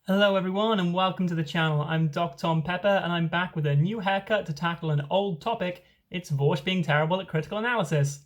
Hello everyone and welcome to the channel. I'm Doc Tom Pepper and I'm back with a new haircut to tackle an old topic. It's Vaush being terrible at critical analysis.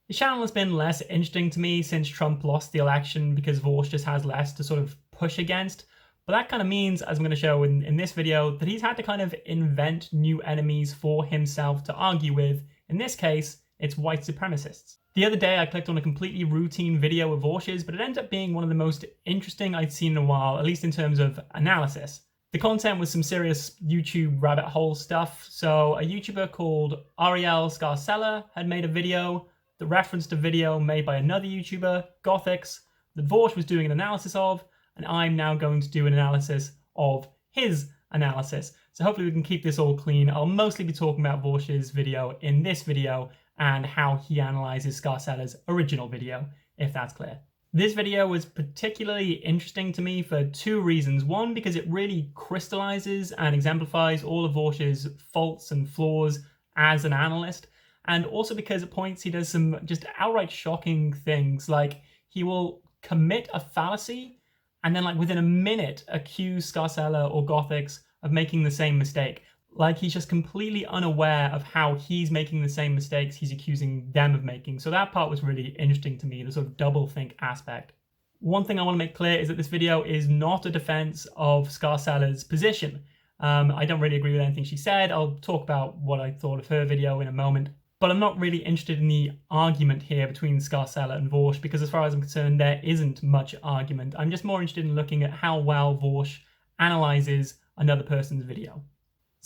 The channel has been less interesting to me since Trump lost the election because Vaush just has less to sort of push against. But that kind of means, as I'm going to show in this video, that he's had to kind of invent new enemies for himself to argue with. In this case, it's white supremacists. The other day I clicked on a completely routine video of Vaush's, but it ended up being one of the most interesting I'd seen in a while, at least in terms of analysis. The content was some serious YouTube rabbit hole stuff. So a YouTuber called Arielle Scarcella had made a video that referenced a video made by another YouTuber, Gothics, that Vaush was doing an analysis of, and I'm now going to do an analysis of his analysis. So hopefully we can keep this all clean. I'll mostly be talking about Vaush's video in this video, and how he analyzes Scarcella's original video, if that's clear. This video was particularly interesting to me for two reasons. One, because it really crystallizes and exemplifies all of Vaush's faults and flaws as an analyst, and also because at points he does some just outright shocking things, like he will commit a fallacy and then within a minute accuse Scarcella or Gothics of making the same mistake. Like he's just completely unaware of how he's making the same mistakes he's accusing them of making. So that part was really interesting to me, the sort of double think aspect. One thing I want to make clear is that this video is not a defense of Scarcella's position. I don't really agree with anything she said. I'll talk about what I thought of her video in a moment. But I'm not really interested in the argument here between Scarcella and Vaush, because as far as I'm concerned, there isn't much argument. I'm just more interested in looking at how well Vaush analyzes another person's video.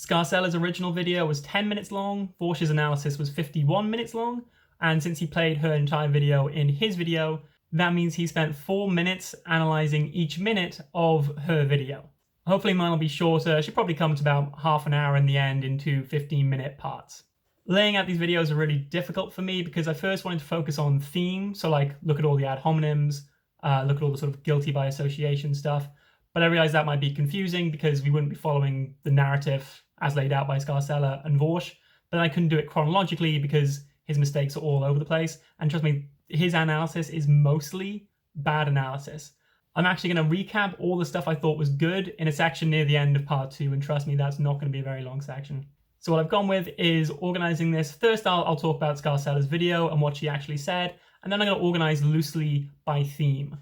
Scarcella's original video was 10 minutes long, Vaush's analysis was 51 minutes long, and since he played her entire video in his video, that means he spent 4 minutes analysing each minute of her video. Hopefully mine will be shorter, should probably come to about half an hour in the end into 15-minute parts. Laying out these videos are really difficult for me because I first wanted to focus on theme, so look at all the ad hominyms, look at all the sort of guilty by association stuff, but I realised that might be confusing because we wouldn't be following the narrative as laid out by Scarcella and Vaush, but I couldn't do it chronologically because his mistakes are all over the place, and trust me, his analysis is mostly bad analysis. I'm actually going to recap all the stuff I thought was good in a section near the end of part 2, and trust me, that's not going to be a very long section. So what I've gone with is organising this. First I'll talk about Scarcella's video and what she actually said, and then I'm going to organise loosely by theme.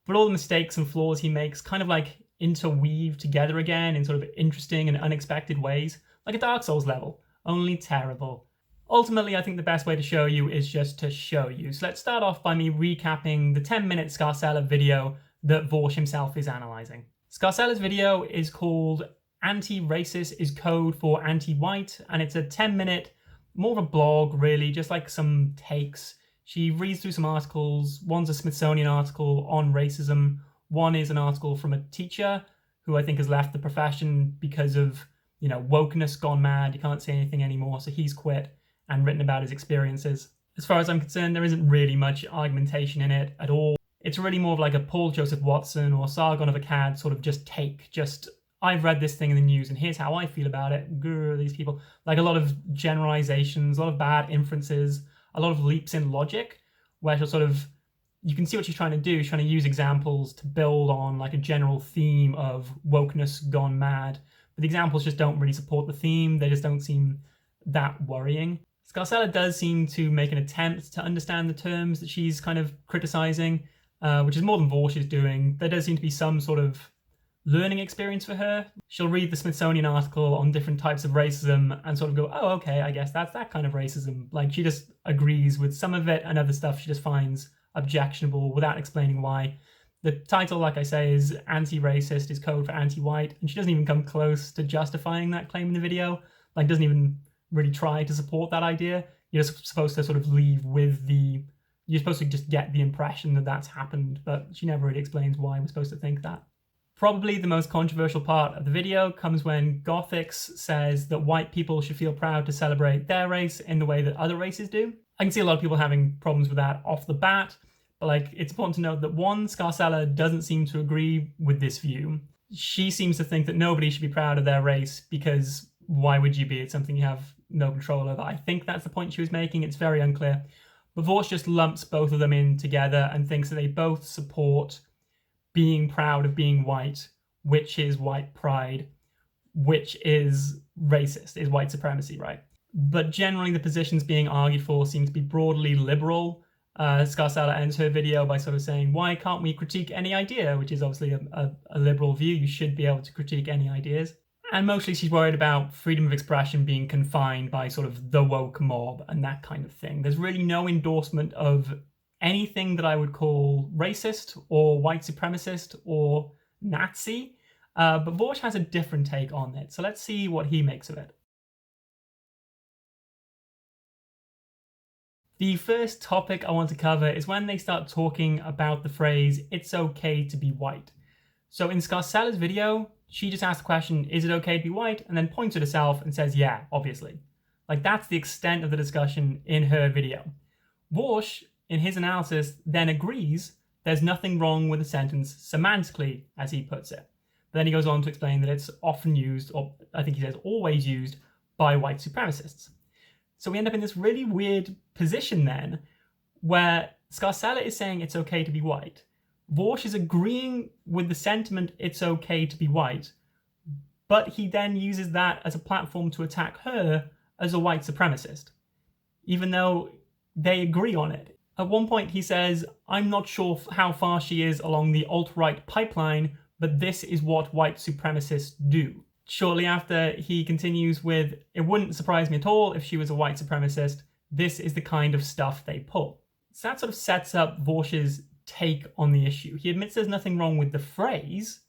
But all the mistakes and flaws he makes kind of interweave together again in sort of interesting and unexpected ways, like a Dark Souls level, only terrible. Ultimately, I think the best way to show you is just to show you. So let's start off by me recapping the 10-minute Scarcella video that Vaush himself is analysing. Scarcella's video is called Anti-Racist is Code for Anti-White, and it's a 10-minute, more of a blog really, just like some takes. She reads through some articles. One's a Smithsonian article on racism. One is an article from a teacher who I think has left the profession because of, wokeness gone mad. You can't say anything anymore, so he's quit and written about his experiences. As far as I'm concerned, there isn't really much argumentation in it at all. It's really more of like a Paul Joseph Watson or Sargon of Akkad sort of just I've read this thing in the news and here's how I feel about it. Grr, these people. Like a lot of generalizations, a lot of bad inferences, a lot of leaps in logic, where she'll sort of, you can see what she's trying to do. She's trying to use examples to build on a general theme of wokeness gone mad. But the examples just don't really support the theme. They just don't seem that worrying. Scarcella does seem to make an attempt to understand the terms that she's kind of criticizing, which is more than Vaush is doing. There does seem to be some sort of learning experience for her. She'll read the Smithsonian article on different types of racism and sort of go, oh, okay, I guess that's that kind of racism. She just agrees with some of it, and other stuff she just finds objectionable without explaining why. The title, like I say, is Anti-Racist is Code for Anti-White, and she doesn't even come close to justifying that claim in the video. Doesn't even really try to support that idea. You're just supposed to sort of leave with you're supposed to just get the impression that that's happened, but she never really explains why we're supposed to think that. Probably the most controversial part of the video comes when Gothics says that white people should feel proud to celebrate their race in the way that other races do. I can see a lot of people having problems with that off the bat, but it's important to note that one, Scarcella doesn't seem to agree with this view. She seems to think that nobody should be proud of their race because why would you be? It's something you have no control over. I think that's the point she was making. It's very unclear. But Vaush just lumps both of them in together and thinks that they both support being proud of being white which is white pride, which is racist, is white supremacy, right? But generally the positions being argued for seem to be broadly liberal. Scarcella ends her video by sort of saying, why can't we critique any idea? Which is obviously a liberal view. You should be able to critique any ideas. And mostly she's worried about freedom of expression being confined by sort of the woke mob and that kind of thing. There's really no endorsement of anything that I would call racist or white supremacist or Nazi. But Vaush has a different take on it. So let's see what he makes of it. The first topic I want to cover is when they start talking about the phrase, it's okay to be white. So in Scarcella's video, she just asks the question, is it okay to be white? And then points at herself and says, yeah, obviously. Like that's the extent of the discussion in her video. Vaush, in his analysis, then agrees there's nothing wrong with the sentence semantically, as he puts it. But then he goes on to explain that it's often used, or I think he says always used, by white supremacists. So we end up in this really weird position then, where Scarcella is saying it's okay to be white. Vaush is agreeing with the sentiment it's okay to be white, but he then uses that as a platform to attack her as a white supremacist, even though they agree on it. At one point he says, I'm not sure how far she is along the alt-right pipeline, but this is what white supremacists do. Shortly after, he continues with, it wouldn't surprise me at all if she was a white supremacist. This is the kind of stuff they pull. So that sort of sets up Vaush's take on the issue. He admits there's nothing wrong with the phrase,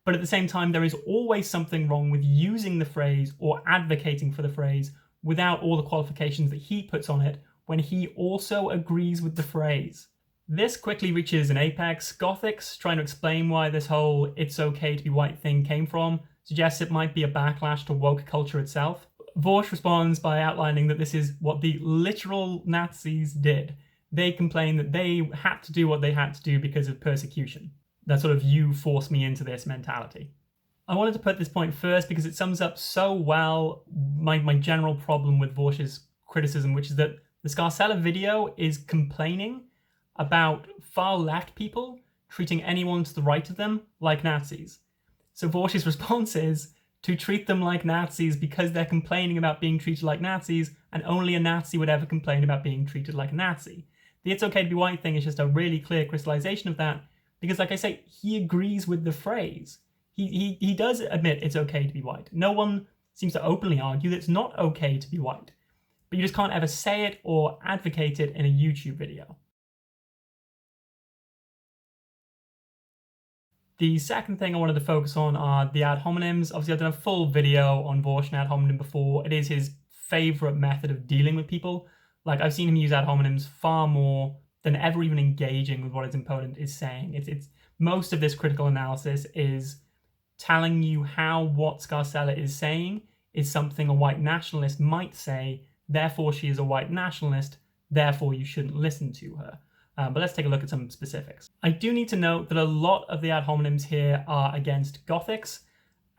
but at the same time, there is always something wrong with using the phrase or advocating for the phrase without all the qualifications that he puts on it when he also agrees with the phrase. This quickly reaches an apex. Gothics, trying to explain why this whole it's okay to be white thing came from, suggests it might be a backlash to woke culture itself. Vaush responds by outlining that this is what the literal Nazis did. They complained that they had to do what they had to do because of persecution. That sort of you forced me into this mentality. I wanted to put this point first because it sums up so well my general problem with Vaush's criticism, which is that the Scarcella video is complaining about far left people treating anyone to the right of them like Nazis. So Vaush's response is to treat them like Nazis because they're complaining about being treated like Nazis, and only a Nazi would ever complain about being treated like a Nazi. The it's okay to be white thing is just a really clear crystallization of that, because like I say, he agrees with the phrase. He does admit it's okay to be white. No one seems to openly argue that it's not okay to be white, but you just can't ever say it or advocate it in a YouTube video. The second thing I wanted to focus on are the ad hominyms. Obviously, I've done a full video on Vaush and ad homonym before. It is his favorite method of dealing with people. Like, I've seen him use ad hominyms far more than ever even engaging with what his opponent is saying. It's most of this critical analysis is telling you how what Scarcella is saying is something a white nationalist might say, therefore she is a white nationalist, therefore you shouldn't listen to her. But let's take a look at some specifics. I do need to note that a lot of the ad hominyms here are against Gothics,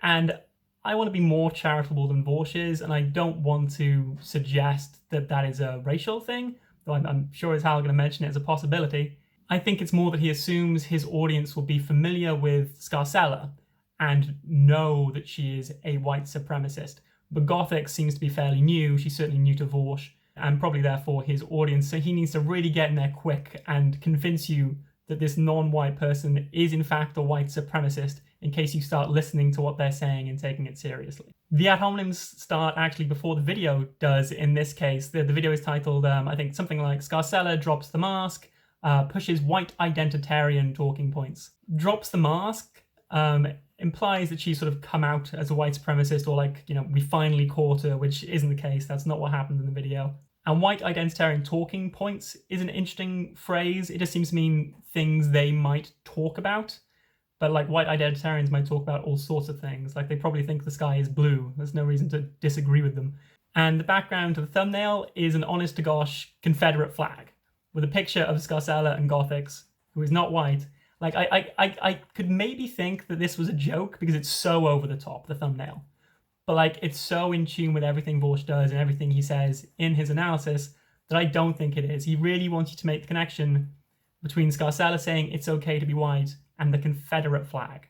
and I want to be more charitable than Vaush is, and I don't want to suggest that that is a racial thing, though I'm sure as hell going to mention it as a possibility. I think it's more that he assumes his audience will be familiar with Scarcella and know that she is a white supremacist. But Gothic seems to be fairly new. She's certainly new to Vaush, and probably therefore his audience, so he needs to really get in there quick and convince you that this non-white person is in fact a white supremacist in case you start listening to what they're saying and taking it seriously. The ad hominyms start actually before the video does in this case. The video is titled, I think something like Scarcella drops the mask, pushes white identitarian talking points. Drops the mask implies that she's sort of come out as a white supremacist, or like, you know, we finally caught her, which isn't the case. That's not what happened in the video. And white identitarian talking points is an interesting phrase. It just seems to mean things they might talk about. But like white identitarians might talk about all sorts of things. Like they probably think the sky is blue. There's no reason to disagree with them. And the background to the thumbnail is an honest to gosh Confederate flag with a picture of Scarcella and Gothics, who is not white. Like, I could maybe think that this was a joke because it's so over the top, the thumbnail. But like, it's so in tune with everything Vaush does and everything he says in his analysis that I don't think it is. He really wants you to make the connection between Scarcella saying it's okay to be white and the Confederate flag.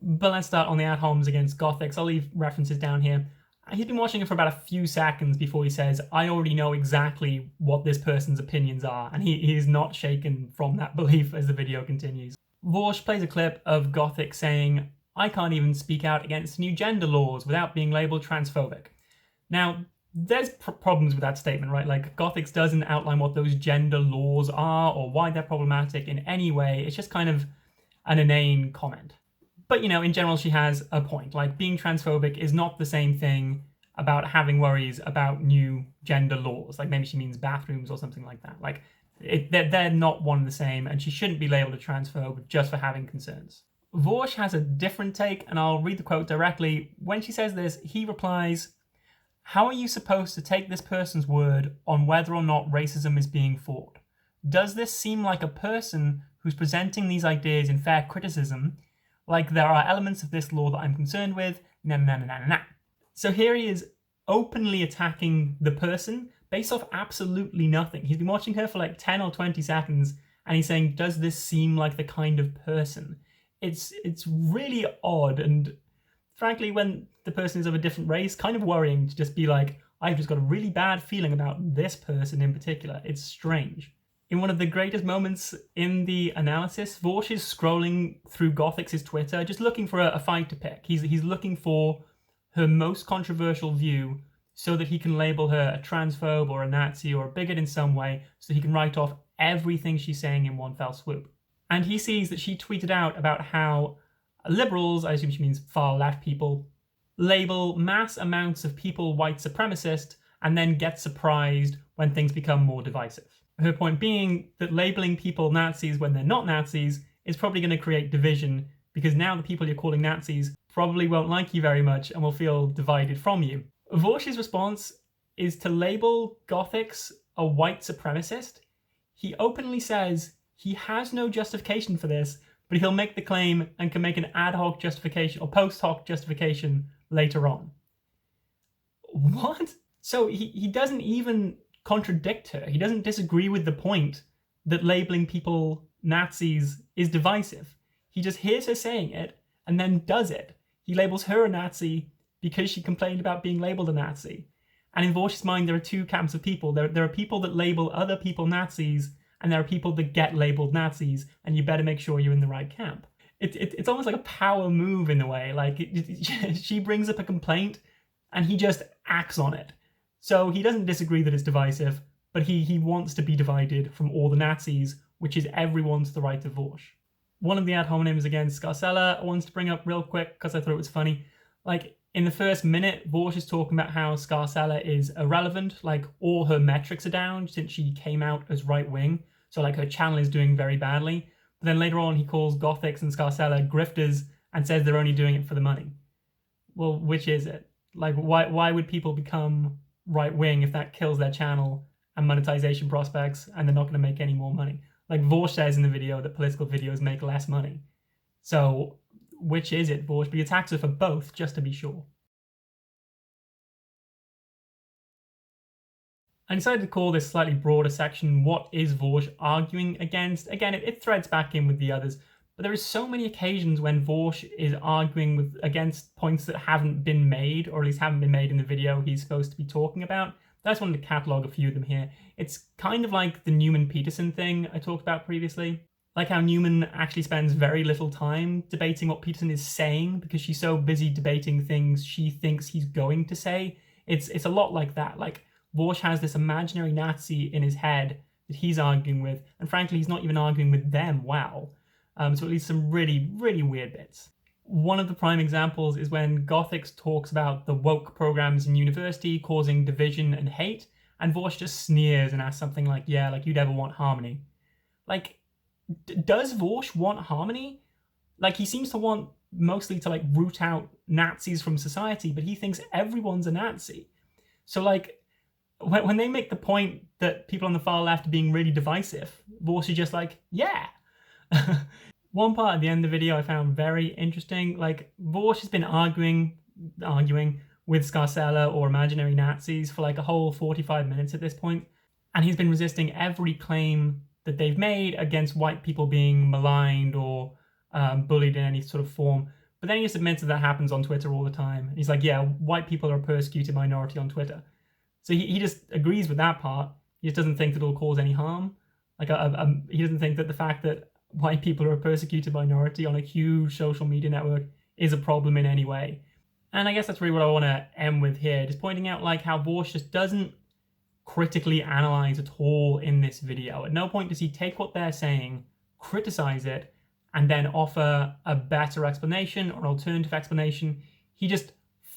But let's start on the ad homs against Gothics. I'll leave references down here. He's been watching it for about a few seconds before he says, I already know exactly what this person's opinions are, and he is not shaken from that belief as the video continues. Vaush plays a clip of Gothic saying, I can't even speak out against new gender laws without being labelled transphobic. Now, there's problems with that statement, right? Like, Gothics doesn't outline what those gender laws are or why they're problematic in any way. It's just kind of an inane comment. But, you know, in general, she has a point. Like, being transphobic is not the same thing about having worries about new gender laws. Like, maybe she means bathrooms or something like that. Like, they're not one and the same, and she shouldn't be labelled a transphobe just for having concerns. Vaush has a different take, and I'll read the quote directly. When she says this, he replies, how are you supposed to take this person's word on whether or not racism is being fought? Does this seem like a person who's presenting these ideas in fair criticism, like there are elements of this law that I'm concerned with, nah. So here he is openly attacking the person based off absolutely nothing. He's been watching her for like 10 or 20 seconds and he's saying, does this seem like the kind of person? It's really odd, and frankly, when the person is of a different race, kind of worrying to just be like, I've just got a really bad feeling about this person in particular. It's strange. In one of the greatest moments in the analysis, Vaush is scrolling through Gothics' Twitter, just looking for a fight to pick. He's looking for her most controversial view so that he can label her a transphobe or a Nazi or a bigot in some way, so he can write off everything she's saying in one fell swoop. And he sees that she tweeted out about how liberals, I assume she means far left people, label mass amounts of people white supremacist and then get surprised when things become more divisive. Her point being that labeling people Nazis when they're not Nazis is probably going to create division, because now the people you're calling Nazis probably won't like you very much and will feel divided from you. Vaush's response is to label Gothics a white supremacist. He openly says he has no justification for this, but he'll make the claim and can make an ad hoc justification or post hoc justification later on. What? So he doesn't even contradict her. He doesn't disagree with the point that labeling people Nazis is divisive. He just hears her saying it and then does it. He labels her a Nazi because she complained about being labeled a Nazi. And in Vaush's mind, there are two camps of people. There are people that label other people Nazis, and there are people that get labeled Nazis, and you better make sure you're in the right camp. It's almost like a power move in a way. Like, she brings up a complaint, and he just acts on it. So he doesn't disagree that it's divisive, but he wants to be divided from all the Nazis, which is everyone's the right to Vaush. One of the ad hominyms against Scarcella I wanted to bring up real quick because I thought it was funny. Like, in the first minute, Vaush is talking about how Scarcella is irrelevant, like all her metrics are down since she came out as right-wing, so like her channel is doing very badly. But then later on he calls Gothics and Scarcella grifters and says they're only doing it for the money. Well, which is it? Like, why would people become right-wing if that kills their channel and monetization prospects and they're not going to make any more money? Like Vaush says in the video that political videos make less money. So which is it, Vaush? But he attacks her for both, just to be sure. I decided to call this slightly broader section, What is Vaush arguing against? Again, it threads back in with the others, but there are so many occasions when Vaush is arguing against points that haven't been made, or at least haven't been made in the video he's supposed to be talking about. I just wanted to catalogue a few of them here. It's kind of like the Newman-Peterson thing I talked about previously. Like how Newman actually spends very little time debating what Peterson is saying because she's so busy debating things she thinks he's going to say. It's a lot like that. Like, Vaush has this imaginary Nazi in his head that he's arguing with, and frankly, he's not even arguing with them. Wow. So at least some really, really weird bits. One of the prime examples is when Gothics talks about the woke programs in university causing division and hate, and Vaush just sneers and asks something like, yeah, like you'd ever want harmony. Like, does Vaush want harmony? Like, he seems to want mostly to like root out Nazis from society, but he thinks everyone's a Nazi. So like, when they make the point that people on the far left are being really divisive, Vaush is just like, yeah. One part at the end of the video I found very interesting. Like, Vaush has been arguing with Scarcella or imaginary Nazis for like a whole 45 minutes at this point, and he's been resisting every claim that they've made against white people being maligned or bullied in any sort of form. But then he just admits that happens on Twitter all the time. And he's like, yeah, white people are a persecuted minority on Twitter. So he just agrees with that part. He just doesn't think that it'll cause any harm. Like he doesn't think that the fact that white people are a persecuted minority on a huge social media network is a problem in any way. And I guess that's really what I want to end with here, just pointing out like how Vaush just doesn't critically analyze at all in this video. At no point does he take what they're saying, criticize it, and then offer a better explanation or an alternative explanation. He just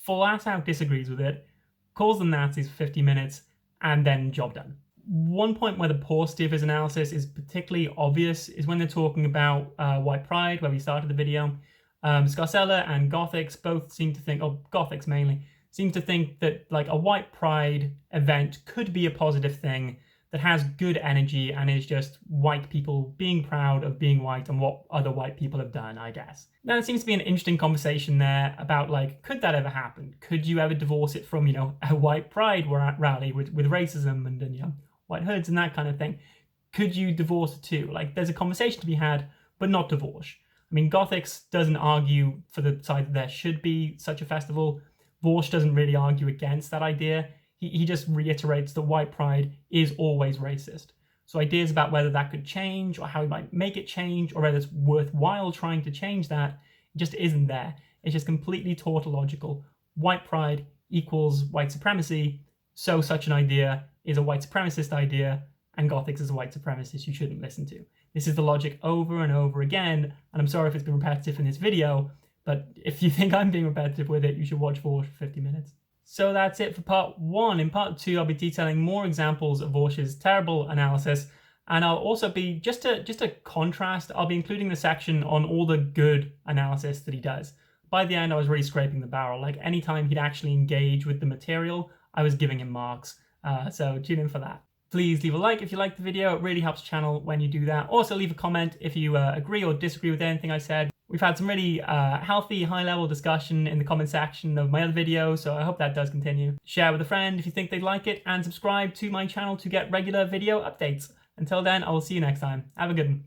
flat out disagrees with it, calls them Nazis for 50 minutes, and then job done. One point where the paucity of his analysis is particularly obvious is when they're talking about white pride, where we started the video. Scarcella and Gothics both seem to think, or Gothics mainly, seem to think that like a white pride event could be a positive thing that has good energy and is just white people being proud of being white and what other white people have done, I guess. Now, there seems to be an interesting conversation there about like, could that ever happen? Could you ever divorce it from, a white pride rally with racism and white hoods and that kind of thing? Could you divorce the two? Like, there's a conversation to be had, but not divorce. I mean, Gothics doesn't argue for the side that there should be such a festival. Vaush doesn't really argue against that idea. He just reiterates that white pride is always racist. So ideas about whether that could change or how we might make it change or whether it's worthwhile trying to change that just isn't there. It's just completely tautological. White pride equals white supremacy, so such an idea is a white supremacist idea, and Gothics is a white supremacist you shouldn't listen to. This is the logic over and over again, and I'm sorry if it's been repetitive in this video, but if you think I'm being repetitive with it, you should watch Vaush for 50 minutes. So that's it for part 1. In part 2, I'll be detailing more examples of Vaush's terrible analysis, and I'll also be, just a contrast, I'll be including the section on all the good analysis that he does. By the end, I was really scraping the barrel. Like, anytime he'd actually engage with the material, I was giving him marks. So tune in for that. Please leave a like if you liked the video. It really helps the channel when you do that. Also, leave a comment if you agree or disagree with anything I said. We've had some really healthy, high-level discussion in the comment section of my other videos, so I hope that does continue. Share with a friend if you think they'd like it, and subscribe to my channel to get regular video updates. Until then, I will see you next time. Have a good one.